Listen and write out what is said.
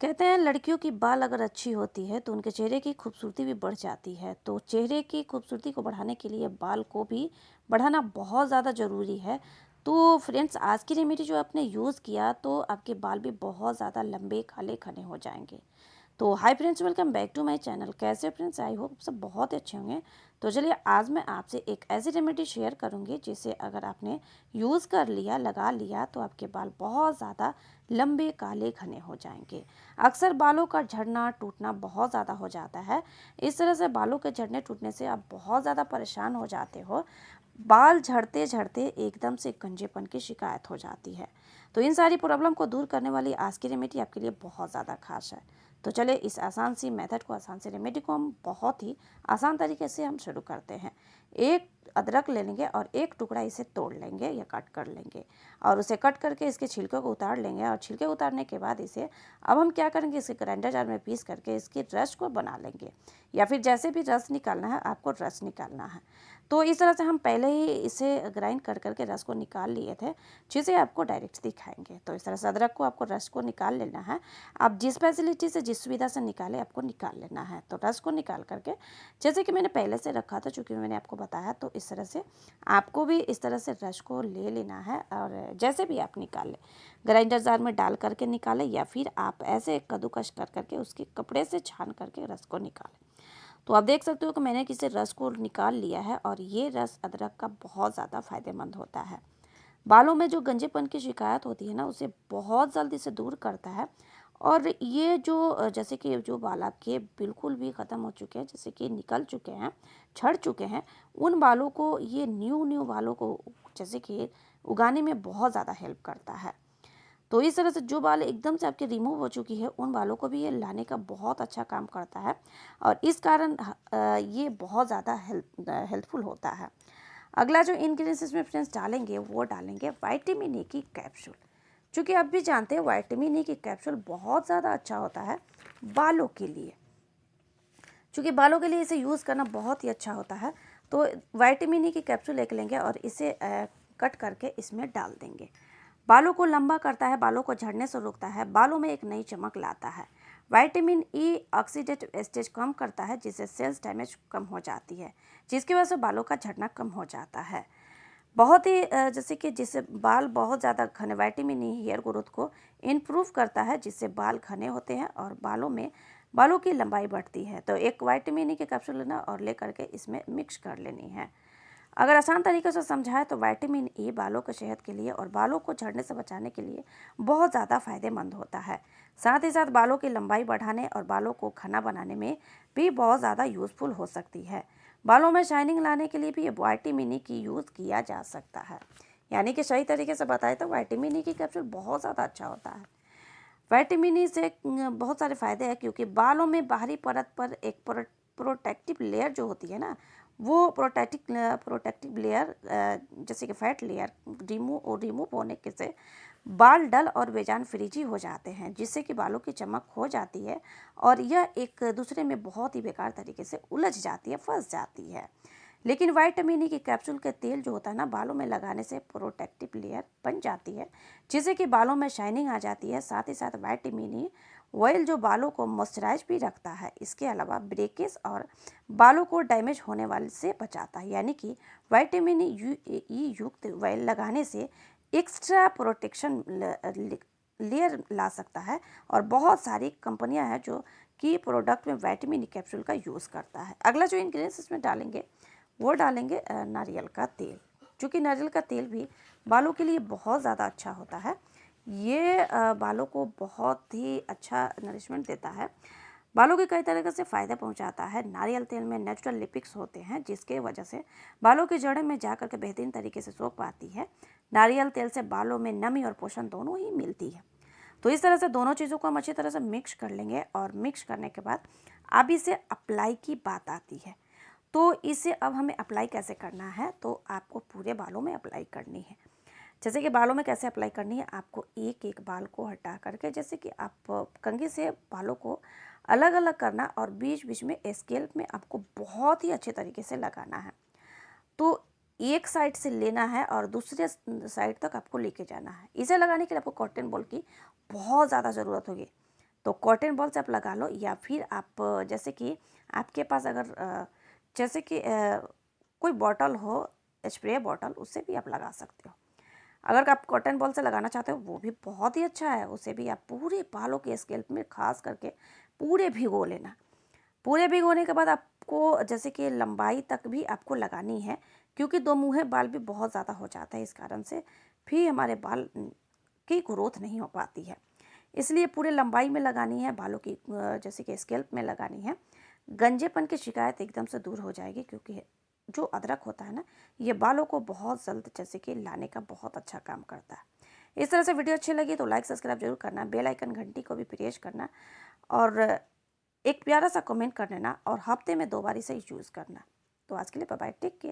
कहते हैं लड़कियों की बाल अगर अच्छी होती है तो उनके चेहरे की खूबसूरती भी बढ़ जाती है। तो चेहरे की खूबसूरती को बढ़ाने के लिए बाल को भी बढ़ाना बहुत ज़्यादा ज़रूरी है। तो फ्रेंड्स, आज की रेमेडी जो आपने यूज़ किया तो आपके बाल भी बहुत ज़्यादा लंबे काले घने हो जाएंगे। तो hi friends, welcome back to my channel. कैसे हो फ्रेंड्स? आई होप सब बहुत अच्छे होंगे। तो चलिए, आज मैं आपसे एक ऐसी रेमेडी शेयर करूंगी जिसे अगर आपने यूज़ कर लिया, लगा लिया, तो आपके बाल बहुत ज़्यादा लंबे काले घने हो जाएंगे। अक्सर बालों का झड़ना टूटना बहुत ज़्यादा हो जाता है। इस तरह से बालों के झड़ने टूटने से आप बहुत ज़्यादा परेशान हो जाते हो। बाल झड़ते झड़ते एकदम से गंजेपन की शिकायत हो जाती है। तो इन सारी प्रॉब्लम को दूर करने वाली आज की रेमेडी आपके लिए बहुत ज़्यादा खास है। तो चलिए, इस आसान सी मेथड को, आसान सी रेमेडी को हम बहुत ही आसान तरीके से हम शुरू करते हैं। एक अदरक ले लेंगे और एक टुकड़ा इसे तोड़ लेंगे या कट कर लेंगे और उसे कट करके इसके छिलके को उतार लेंगे। और छिलके उतारने के बाद इसे अब हम क्या करेंगे, इसे ग्राइंडर जार में पीस करके इसके रस को बना लेंगे, या फिर जैसे भी रस निकालना है आपको रस निकालना है। तो इस तरह से हम पहले ही इसे ग्राइंड कर करके रस को निकाल लिए थे, जिसे आपको डायरेक्ट दिखाएंगे। तो इस तरह से अदरक को आपको रस को निकाल लेना है। आप जिस फैसिलिटी से, जिस सुविधा से निकाले, आपको निकाल लेना है। तो रस को निकाल करके जैसे कि मैंने पहले से रखा था, चूँकि मैंने आपको बताया, तो इस तरह से आपको भी इस तरह से रस को ले लेना है। और जैसे भी आप निकालें, ग्राइंडर जार में डाल करके निकालें, या फिर आप ऐसे कद्दूकस कर करके उसके कपड़े से छान करके रस को निकालें। तो आप देख सकते हो कि मैंने किसी रस को निकाल लिया है, और ये रस अदरक का बहुत ज़्यादा फायदेमंद होता है। बालों में जो गंजेपन की शिकायत होती है ना, उसे बहुत जल्दी से दूर करता है। और ये जो जैसे कि जो बाल आपके बिल्कुल भी ख़त्म हो चुके हैं, जैसे कि निकल चुके हैं, झड़ चुके हैं, उन बालों को, ये न्यू न्यू बालों को जैसे कि उगाने में बहुत ज़्यादा हेल्प करता है। तो इस तरह से जो बाल एकदम से आपके रिमूव हो चुकी है, उन बालों को भी ये लाने का बहुत अच्छा काम करता है। और इस कारण ये बहुत ज़्यादा हेल्पफुल होता है। अगला जो इंग्रेडिएंट्स इसमें फ्रेंड्स डालेंगे, वो डालेंगे विटामिन ई की कैप्सूल। चूँकि आप भी जानते हैं विटामिन ई की कैप्सूल बहुत ज़्यादा अच्छा होता है बालों के लिए। चूँकि बालों के लिए इसे यूज़ करना बहुत ही अच्छा होता है। तो विटामिन ई की कैप्सूल एक लेंगे और इसे कट करके इसमें डाल देंगे। बालों को लंबा करता है, बालों को झड़ने से रोकता है, बालों में एक नई चमक लाता है। विटामिन ई ऑक्सीडेटिव स्टेज कम करता है, जिससे सेल्स डैमेज कम हो जाती है, जिसकी वजह से बालों का झड़ना कम हो जाता है। बहुत ही जैसे कि जिससे बाल बहुत ज़्यादा घने, विटामिन ई हेयर ग्रोथ को इम्प्रूव करता है, जिससे बाल घने होते हैं और बालों की लंबाई बढ़ती है। तो एक विटामिन ई की कैप्सूल लेना और ले करके इसमें मिक्स कर लेनी है। अगर आसान तरीके से समझाएं तो विटामिन ई बालों की सेहत के लिए और बालों को झड़ने से बचाने के लिए बहुत ज़्यादा फायदेमंद होता है। साथ ही साथ बालों की लंबाई बढ़ाने और बालों को घना बनाने में भी बहुत ज़्यादा यूज़फुल हो सकती है। बालों में शाइनिंग लाने के लिए भी ये विटामिन ई की यूज़ किया जा सकता है। यानी कि सही तरीके से बताएं तो विटामिन ई की कैप्सूल बहुत ज़्यादा अच्छा होता है। विटामिन ई से बहुत सारे फ़ायदे हैं, क्योंकि बालों में बाहरी परत पर एक प्रोटेक्टिव लेयर जो होती है ना, वो प्रोटेक्टिव लेयर जैसे कि फैट लेयर रिमूव होने के से बाल डल और बेजान फ्रिजी हो जाते हैं, जिससे कि बालों की चमक खो जाती है और यह एक दूसरे में बहुत ही बेकार तरीके से उलझ जाती है, फंस जाती है। लेकिन विटामिन ई की कैप्सूल का तेल जो होता है ना, बालों में लगाने से प्रोटेक्टिव लेयर बन जाती है, जिससे कि बालों में शाइनिंग आ जाती है। साथ ही साथ विटामिन ई ऑयल जो बालों को मॉइस्चराइज भी रखता है, इसके अलावा ब्रेकेज और बालों को डैमेज होने वाले से बचाता है। यानी कि विटामिन ई युक्त ऑयल लगाने से एक्स्ट्रा प्रोटेक्शन लेयर ला सकता है। और बहुत सारी कंपनियां हैं जो कि प्रोडक्ट में विटामिन ई कैप्सूल का यूज़ करता है। अगला जो इंग्रेडिएंट्स इसमें डालेंगे, वो डालेंगे नारियल का तेल। चूँकि नारियल का तेल भी बालों के लिए बहुत ज़्यादा अच्छा होता है। ये बालों को बहुत ही अच्छा नरिशमेंट देता है, बालों के कई तरीके से फ़ायदे पहुंचाता है। नारियल तेल में नेचुरल लिपिड्स होते हैं, जिसके वजह से बालों की जड़ें में जाकर के बेहतरीन तरीके से सोख पाती है। नारियल तेल से बालों में नमी और पोषण दोनों ही मिलती है। तो इस तरह से दोनों चीज़ों को हम अच्छी तरह से मिक्स कर लेंगे, और मिक्स करने के बाद अब इसे अप्लाई की बात आती है। तो इसे अब हमें अप्लाई कैसे करना है, तो आपको पूरे बालों में अप्लाई करनी है। जैसे कि बालों में कैसे अप्लाई करनी है, आपको एक एक बाल को हटा करके, जैसे कि आप कंघी से बालों को अलग अलग करना और बीच बीच में स्केल्प में आपको बहुत ही अच्छे तरीके से लगाना है। तो एक साइड से लेना है और दूसरे साइड तक आपको लेके जाना है। इसे लगाने के लिए आपको कॉटन बॉल की बहुत ज़्यादा ज़रूरत होगी। तो कॉटन बॉल से आप लगा लो, या फिर आप जैसे कि आपके पास अगर जैसे कि कोई बॉटल हो, स्प्रे बॉटल, उससे भी आप लगा सकते हो। अगर आप कॉटन बॉल से लगाना चाहते हो वो भी बहुत ही अच्छा है, उसे भी आप पूरे बालों के स्कैल्प में खास करके पूरे भिगो लेना। पूरे भिगोने के बाद आपको जैसे कि लंबाई तक भी आपको लगानी है, क्योंकि दो मुँहे बाल भी बहुत ज़्यादा हो जाता है, इस कारण से भी हमारे बाल की ग्रोथ नहीं हो पाती है। इसलिए पूरे लंबाई में लगानी है, बालों की जैसे कि स्कैल्प में लगानी है। गंजेपन की शिकायत एकदम से दूर हो जाएगी, क्योंकि जो अदरक होता है ना, ये बालों को बहुत जल्द जैसे कि लाने का बहुत अच्छा काम करता है। इस तरह से वीडियो अच्छी लगी तो लाइक सब्सक्राइब जरूर करना, बेल आइकन घंटी को भी प्रेस करना, और एक प्यारा सा कमेंट कर देना, और हफ्ते में 2 बार इसे यूज़ करना। तो आज के लिए बाय बाय, टेक केयर।